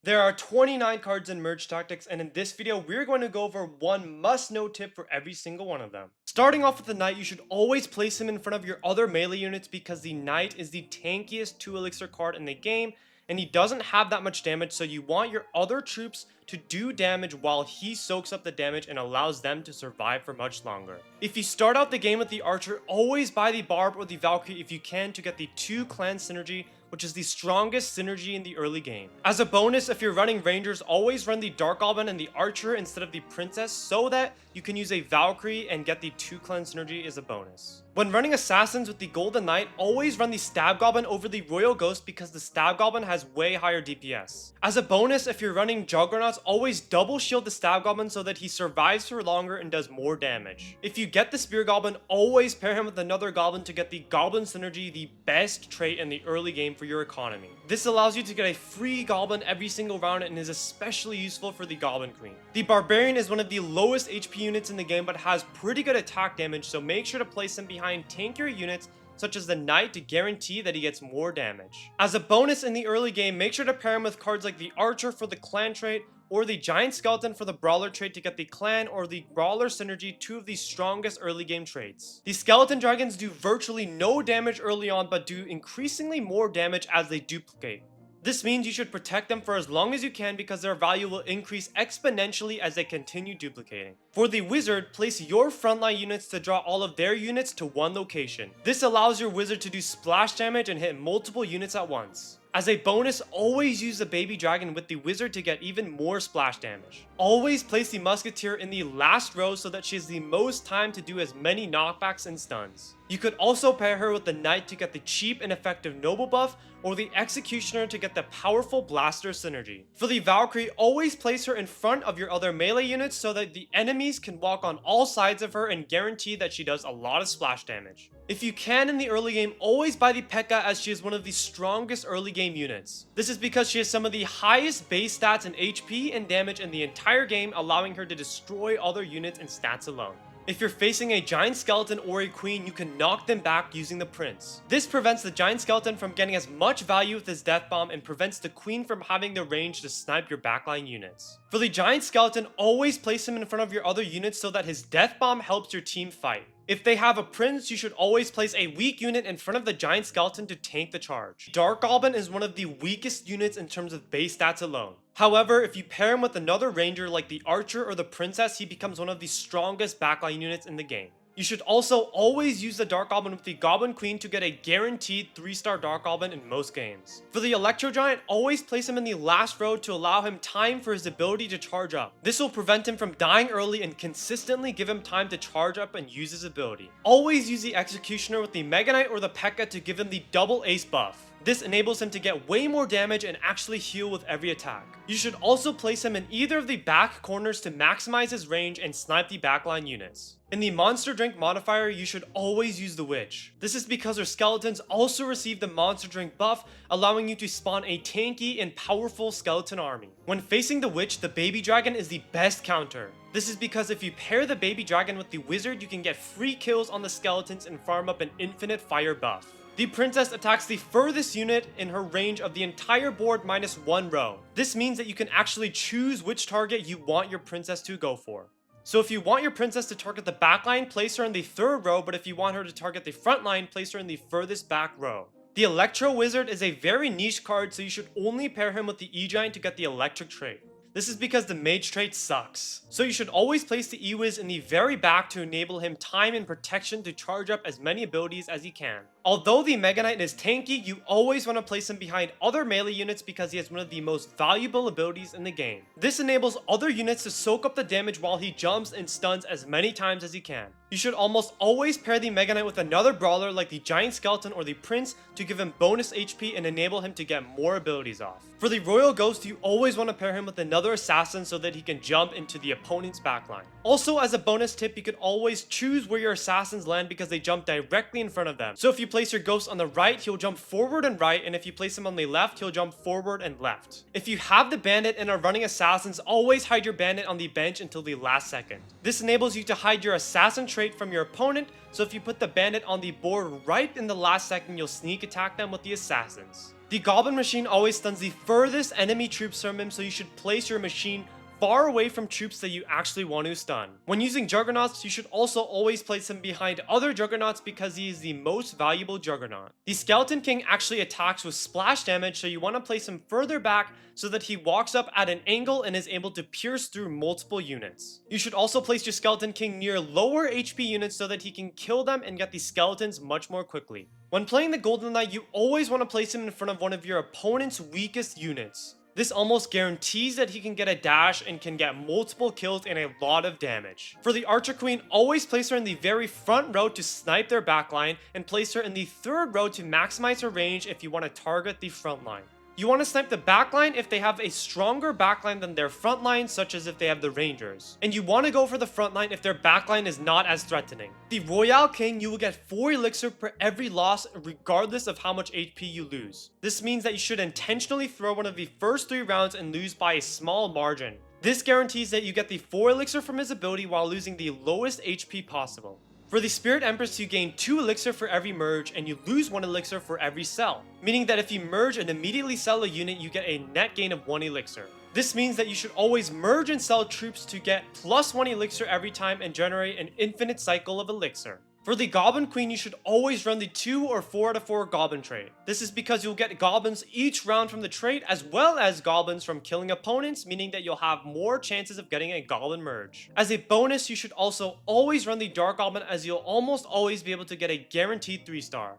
There are 29 cards in Merge Tactics, and in this video, we're going to go over one must-know tip for every single one of them. Starting off with the Knight, you should always place him in front of your other melee units because the Knight is the tankiest 2 elixir card in the game, and he doesn't have that much damage, so you want your other troops to do damage while he soaks up the damage and allows them to survive for much longer. If you start out the game with the Archer, always buy the Barb or the Valkyrie if you can to get the 2 clan synergy, which is the strongest synergy in the early game. As a bonus, if you're running Rangers, always run the Dark Goblin and the Archer instead of the Princess so that you can use a Valkyrie and get the 2 clan synergy as a bonus. When running Assassins with the Golden Knight, always run the Stab Goblin over the Royal Ghost because the Stab Goblin has way higher DPS. As a bonus, if you're running Juggernauts, always double shield the Stab Goblin so that he survives for longer and does more damage. If you get the Spear Goblin, always pair him with another Goblin to get the Goblin synergy, the best trait in the early game for your economy. This allows you to get a free Goblin every single round and is especially useful for the Goblin Queen. The Barbarian is one of the lowest HP units in the game but has pretty good attack damage, so make sure to place him behind tankier units such as the Knight to guarantee that he gets more damage. As a bonus in the early game, make sure to pair him with cards like the Archer for the Clan trait or the Giant Skeleton for the Brawler trait to get the Clan or the Brawler synergy, 2 of the strongest early game traits. The Skeleton Dragons do virtually no damage early on but do increasingly more damage as they duplicate. This means you should protect them for as long as you can because their value will increase exponentially as they continue duplicating. For the Wizard, place your frontline units to draw all of their units to one location. This allows your Wizard to do splash damage and hit multiple units at once. As a bonus, always use the Baby Dragon with the Wizard to get even more splash damage. Always place the Musketeer in the last row so that she has the most time to do as many knockbacks and stuns. You could also pair her with the Knight to get the cheap and effective Noble buff, or the Executioner to get the powerful Blaster synergy. For the Valkyrie, always place her in front of your other melee units so that the enemies can walk on all sides of her and guarantee that she does a lot of splash damage. If you can in the early game, always buy the P.E.K.K.A as she is one of the strongest early game units. This is because she has some of the highest base stats in HP and damage in the entire game, allowing her to destroy other units and stats alone. If you're facing a Giant Skeleton or a Queen, you can knock them back using the Prince. This prevents the Giant Skeleton from getting as much value with his Death Bomb and prevents the Queen from having the range to snipe your backline units. For the Giant Skeleton, always place him in front of your other units so that his Death Bomb helps your team fight. If they have a Prince, you should always place a weak unit in front of the Giant Skeleton to tank the charge. Dark Goblin is one of the weakest units in terms of base stats alone. However, if you pair him with another Ranger like the Archer or the Princess, he becomes one of the strongest backline units in the game. You should also always use the Dark Goblin with the Goblin Queen to get a guaranteed 3-star Dark Goblin in most games. For the Electro Giant, always place him in the last row to allow him time for his ability to charge up. This will prevent him from dying early and consistently give him time to charge up and use his ability. Always use the Executioner with the Mega Knight or the P.E.K.K.A to give him the double ace buff. This enables him to get way more damage and actually heal with every attack. You should also place him in either of the back corners to maximize his range and snipe the backline units. In the Monster Drink modifier, you should always use the Witch. This is because her skeletons also receive the Monster Drink buff, allowing you to spawn a tanky and powerful skeleton army. When facing the Witch, the Baby Dragon is the best counter. This is because if you pair the Baby Dragon with the Wizard, you can get free kills on the skeletons and farm up an infinite fire buff. The Princess attacks the furthest unit in her range of the entire board minus 1 row. This means that you can actually choose which target you want your Princess to go for. So if you want your Princess to target the backline, place her in the 3rd row, but if you want her to target the front line, place her in the furthest back row. The Electro Wizard is a very niche card, so you should only pair him with the E-Giant to get the electric trait. This is because the Mage trait sucks. So you should always place the E-Wiz in the very back to enable him time and protection to charge up as many abilities as he can. Although the Mega Knight is tanky, you always want to place him behind other melee units because he has one of the most valuable abilities in the game. This enables other units to soak up the damage while he jumps and stuns as many times as he can. You should almost always pair the Mega Knight with another brawler like the Giant Skeleton or the Prince to give him bonus HP and enable him to get more abilities off. For the Royal Ghost, you always want to pair him with another assassin so that he can jump into the opponent's backline. Also, as a bonus tip, you can always choose where your assassins land because they jump directly in front of them. So if you place your ghost on the right, he'll jump forward and right, and if you place him on the left, he'll jump forward and left. If you have the bandit and are running assassins, always hide your bandit on the bench until the last second. This enables you to hide your assassin trait from your opponent, so if you put the bandit on the board right in the last second, you'll sneak attack them with the assassins. The Goblin Machine always stuns the furthest enemy troops from him, so you should place your machine far away from troops that you actually want to stun. When using Juggernauts, you should also always place him behind other Juggernauts because he is the most valuable Juggernaut. The Skeleton King actually attacks with splash damage, so you want to place him further back so that he walks up at an angle and is able to pierce through multiple units. You should also place your Skeleton King near lower HP units so that he can kill them and get the skeletons much more quickly. When playing the Golden Knight, you always want to place him in front of one of your opponent's weakest units. This almost guarantees that he can get a dash and can get multiple kills and a lot of damage. For the Archer Queen, always place her in the very front row to snipe their backline, and place her in the third row to maximize her range if you want to target the front line. You want to snipe the backline if they have a stronger backline than their front line, such as if they have the Rangers. And you want to go for the front line if their backline is not as threatening. The Royale King, you will get 4 elixir per every loss regardless of how much HP you lose. This means that you should intentionally throw one of the first 3 rounds and lose by a small margin. This guarantees that you get the 4 elixir from his ability while losing the lowest HP possible. For the Spirit Empress, you gain 2 elixir for every merge, and you lose 1 elixir for every sell. Meaning that if you merge and immediately sell a unit, you get a net gain of 1 elixir. This means that you should always merge and sell troops to get plus 1 elixir every time and generate an infinite cycle of elixir. For the Goblin Queen, you should always run the 2 or 4 out of 4 Goblin trait. This is because you'll get goblins each round from the trait, as well as goblins from killing opponents, meaning that you'll have more chances of getting a Goblin merge. As a bonus, you should also always run the Dark Goblin, as you'll almost always be able to get a guaranteed 3-star.